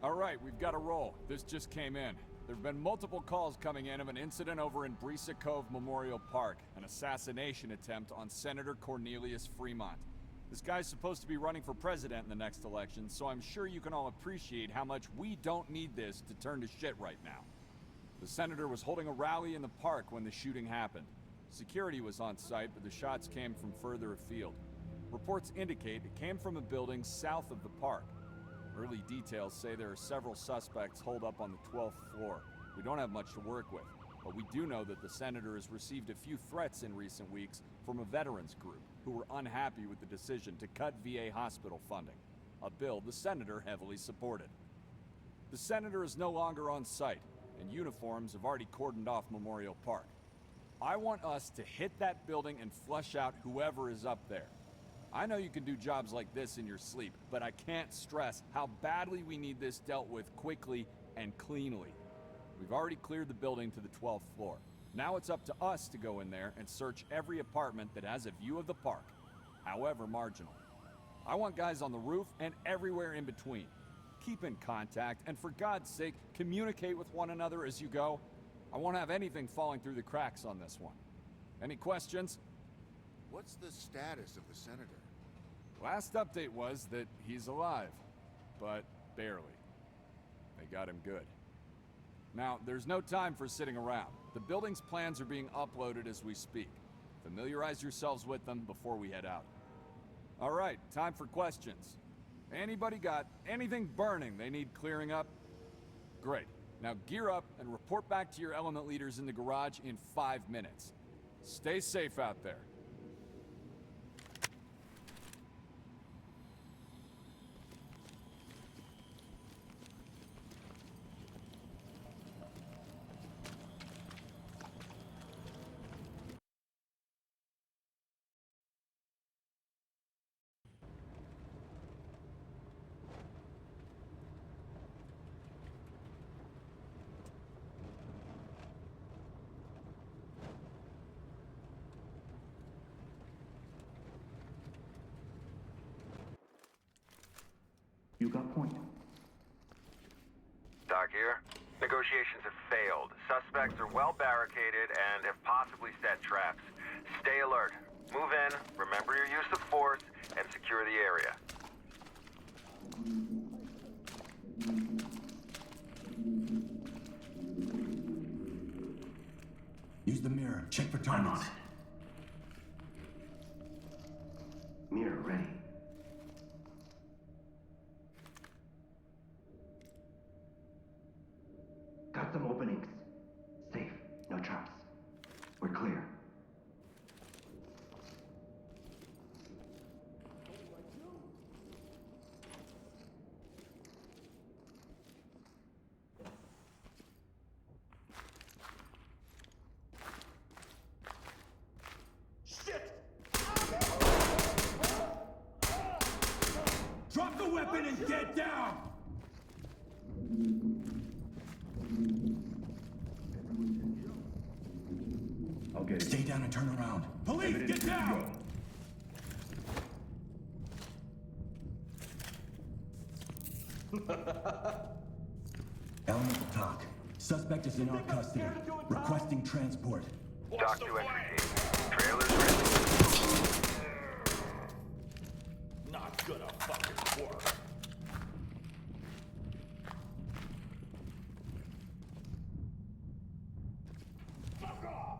All right, we've got a roll. This just came in. There have been multiple calls coming in of an incident over in Brisa Cove Memorial Park, an assassination attempt on Senator Cornelius Fremont. This guy's supposed to be running for president in the next election, so I'm sure you can all appreciate how much we don't need this to turn to shit right now. The senator was holding a rally in the park when the shooting happened. Security was on site, but the shots came from further afield. Reports indicate it came from a building south of the park. Early details say there are several suspects holed up on the 12th floor. We don't have much to work with, but we do know that the senator has received a few threats in recent weeks from a veterans group who were unhappy with the decision to cut VA hospital funding, a bill the senator heavily supported. The senator is no longer on site, and uniforms have already cordoned off Memorial Park. I want us to hit that building and flush out whoever is up there. I know you can do jobs like this in your sleep, but I can't stress how badly we need this dealt with quickly and cleanly. We've already cleared the building to the 12th floor. Now it's up to us to go in there and search every apartment that has a view of the park, however marginal. I want guys on the roof and everywhere in between. Keep in contact, and for God's sake, communicate with one another as you go. I won't have anything falling through the cracks on this one. Any questions? What's the status of the senator? Last update was that he's alive, but barely. They got him good. Now, there's no time for sitting around. The building's plans are being uploaded as we speak. Familiarize yourselves with them before we head out. All right, time for questions. Anybody got anything burning they need clearing up? Great. Now gear up and report back to your element leaders in the garage in 5 minutes. Stay safe out there. You got point. Doc here. Negotiations have failed. Suspects are well barricaded and have possibly set traps. Stay alert. Move in, remember your use of force, and secure the area. Use the mirror. Check for targets. Mirror ready. Got some openings. Safe. No traps. We're clear. Drop the weapon and get down! I'll get it. Stay down and turn around. Police, get down! Elemental talk. Suspect is in our custody. Requesting transport. Doc to entry team. Trailers ready. Not gonna fucking work. Fuck off!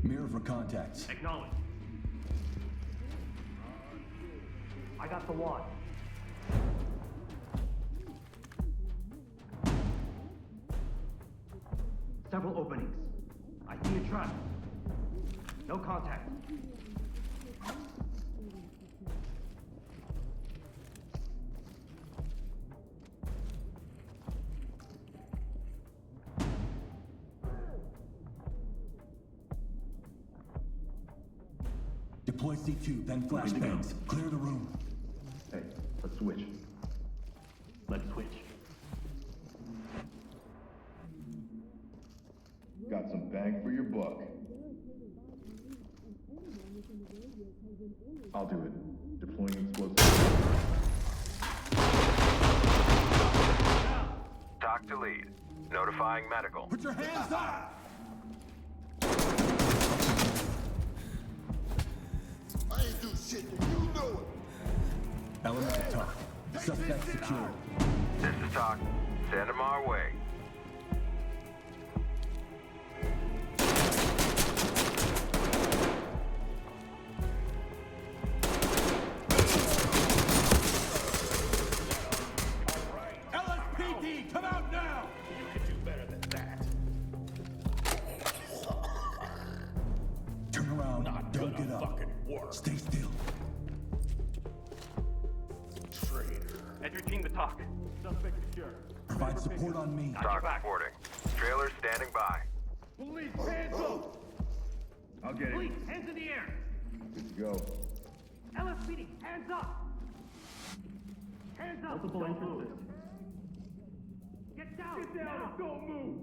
Mirror for contacts. Acknowledge. I got the wand. Several openings. I see a trap. No contact. Deploy C2, then flashbangs. Clear the room. Hey, let's switch. Let's switch. Got some bang for your buck. I'll do it. Deploying explosives. Talk to lead. Notifying medical. Put your hands up! I ain't do shit, you know it. Element to talk. Suspect secured. This is Talk. Send them our way. LSPD, come out now! You can do better than that. Turn around. Not Don't gonna get up. fucking work. Stay still. Traitor. Entry team to talk. Suspect secure. Provide support on me. Talk reporting. Trailer standing by. Police, hands up! I'll get Police, it. hands in the air. Good to go. LSPD, hands up. Hands up. Multiple entrances. Get down. Get down and don't move!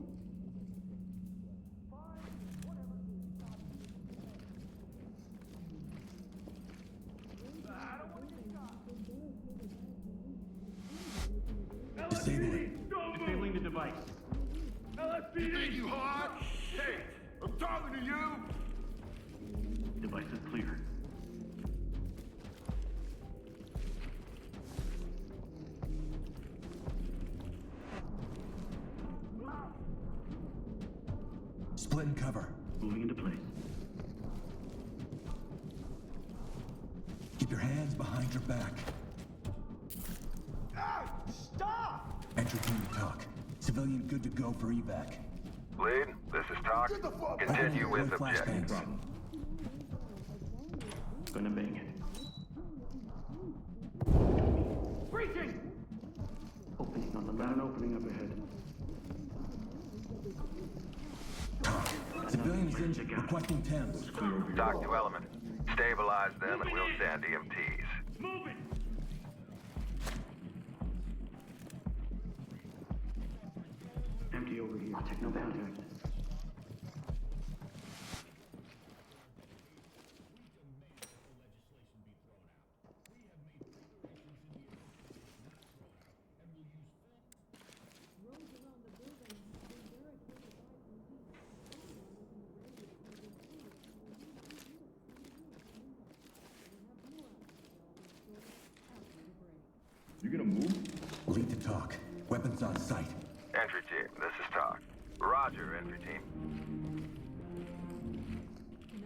Disable it. Don't move! Disabling the device. LSPD! You hard? Hey, I'm talking to you! Device is clear. Split and cover. Moving into place. Keep your hands behind your back. Stop! Entry team to talk. Civilian good to go for evac. Lead, this is Talk. Continue with Deploy objective. flashbangs. Gonna bang it. Breaching! Opening on the left. Opening up ahead. Talk. Civilian is injured. Requesting Thames. Talk to element. Stabilize them and we'll send EMTs. Move it! Empty over here. I'll take no contact. You gonna move? Lead to talk. Weapons on site. Entry team, this is Talk. Roger, entry team.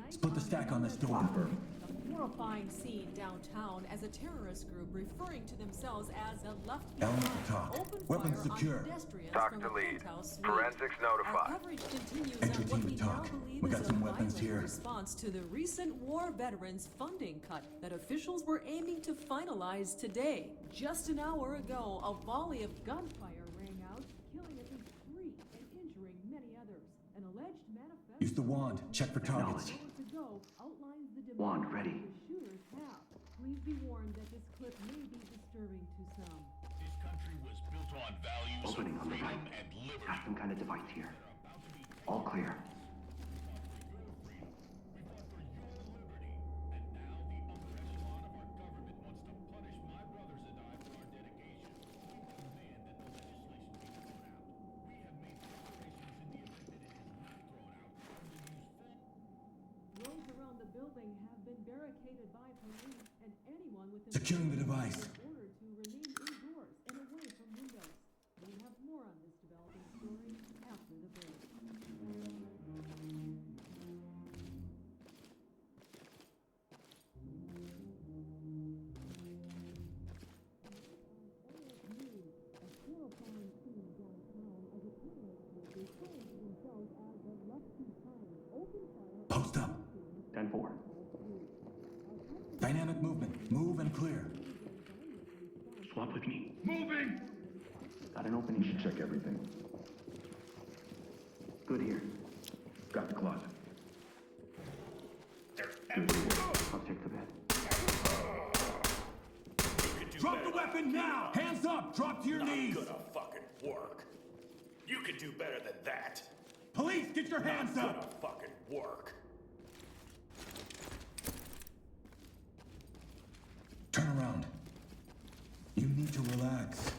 Split the stack on this door. A horrifying scene downtown as a terrorist group referring to themselves as the Left Element Behind to talk. opened Weapons fire secure. on pedestrians Talk from to a lead. penthouse suite. Forensics Our notified. coverage continues Entry on what team we to now talk. believe We is got a some weapons violent here. response to the recent war veterans funding cut that officials were aiming to finalize today. Just an hour ago, a volley of gunfire rang out, killing at least 3 and injuring many others. An alleged manifesto Use the wand. Check for targets. hours ago outlines the Wand demands ready. the shooters have. Please be warned that this clip may be disturbing to some. This country was built on values Opening of on the freedom right. and liberty. Got some kind of device here. All clear. have been barricaded by police, and anyone within Securing the device. is ordered to remain indoors and away from windows. We'll have more on this developing story after the break. Post up. 10-4. Dynamic movement. Move and clear. Swap with me. Moving! Got an opening. You should check everything. Good here. Got the closet. Good here. I'll check the bed. Drop the weapon now! Hands up! Drop to your knees! Gonna fucking work. You can do better than that. Police, get your hands Gonna up! fucking work. Turn around. You need to relax.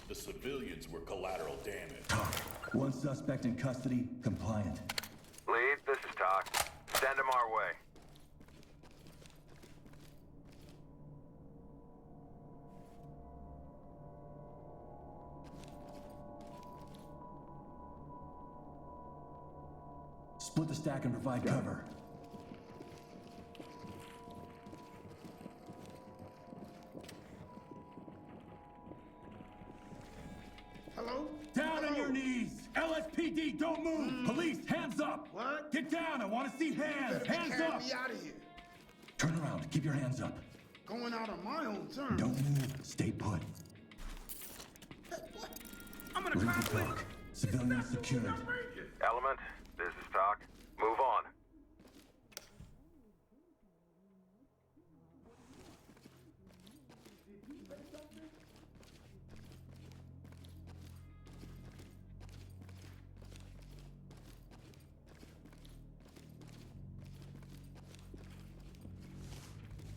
The civilians were collateral damage. Talk. One suspect in custody, compliant. Lead, this is Talk. Send him our way. Split the stack and provide cover. Hello? Down on your knees! LSPD, don't move! Police, hands up! What? Get down, I want to see hands! Better be Hands carrying up! me out of here. Turn around, keep your hands up. Going out on my own terms. Don't move, stay put. What? I'm gonna Read the conflict. clock. Civilians secured. Element, this is Talk. Move on.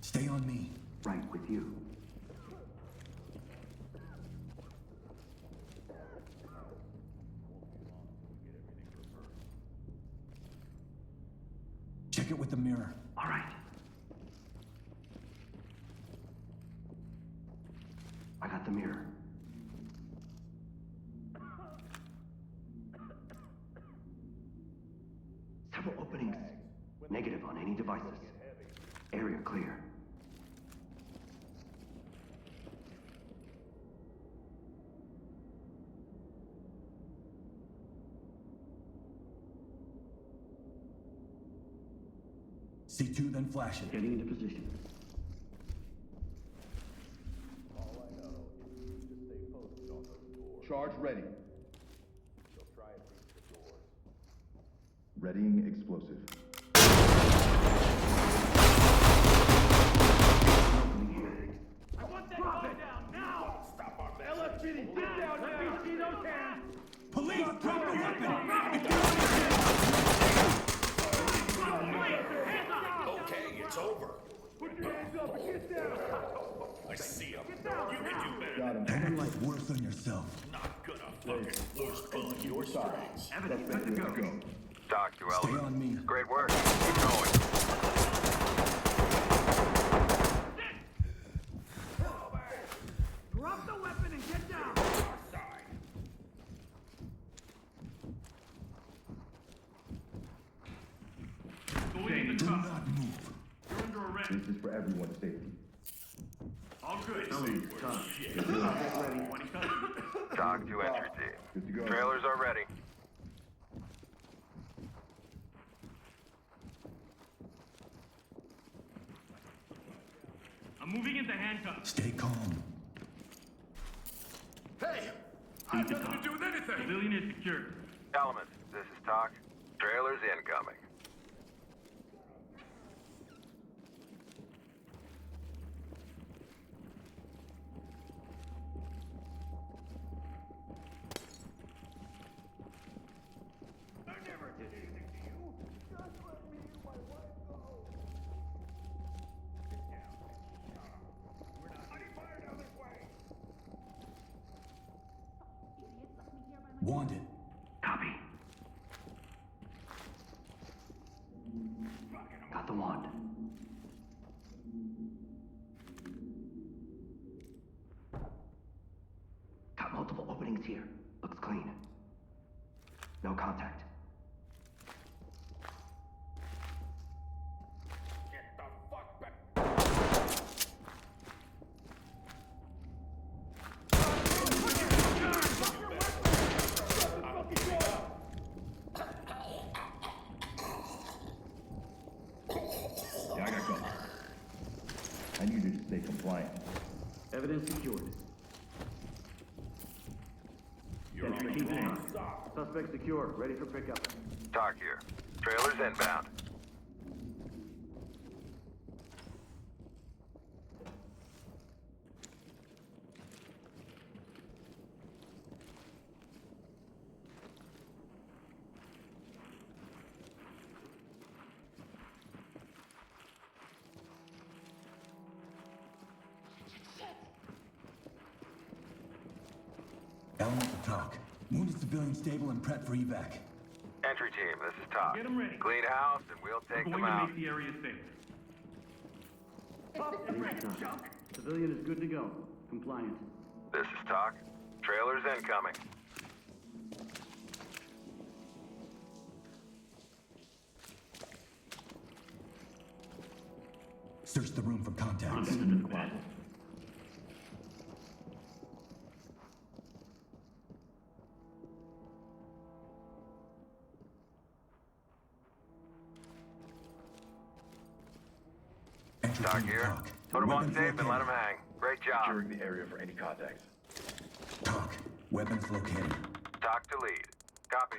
Stay on me. Right with you. Check it with the mirror. All right. I got the mirror. Several openings. Negative on any devices. Area clear. C2, then flash it. Getting into position. Charge ready. Readying explosive. Opening here. I want that gun down now! Stop our mess. LSPD, get down now! Let me see those hands! Police, drop the weapon! Okay, it's over. Put your hands up and get down! I see him. You can do better. Got him. Don't make it worse on yourself. Not gonna fucking force pull your strings. Evidence good to go. Talk to Stay Element. on me. Great work. Keep going. Drop the weapon and get down! Going in the Do truck. not move. You're under arrest. This is for everyone's safety. All good. Talk to entry team. Good to go. Trailers are ready. I'm moving into handcuffs. Stay calm. Hey! I have nothing to do with anything! Civilian is secured. Element, this is Talk. Trailers incoming. I never did anything to you. Just let me and my wife go. Get down. We're not any fire down this way. Wanted. Copy. the wand. Got multiple openings here. Looks clean. No contact. Get the fuck back. Yeah, I got cover. I need you to stay compliant. Evidence secured. You're on Keep the it in. wrong. Suspect secure. Ready for pickup. Talk here. Trailers inbound. Element to talk. Wounded civilian stable and prep for evac. Entry team, this is Talk. Get 'em ready. Clean house and we'll take them out. the area safe. Up and ready, junk. Civilian is good to go. Compliant. This is Talk. Trailers incoming. Search the room for contacts. Contents in the closet. Entry Talk team, here. talk. Put them on Weapons safe and let located. them hang. Great job. Securing the area for any contacts. Talk. Weapons located. Talk to lead. Copy.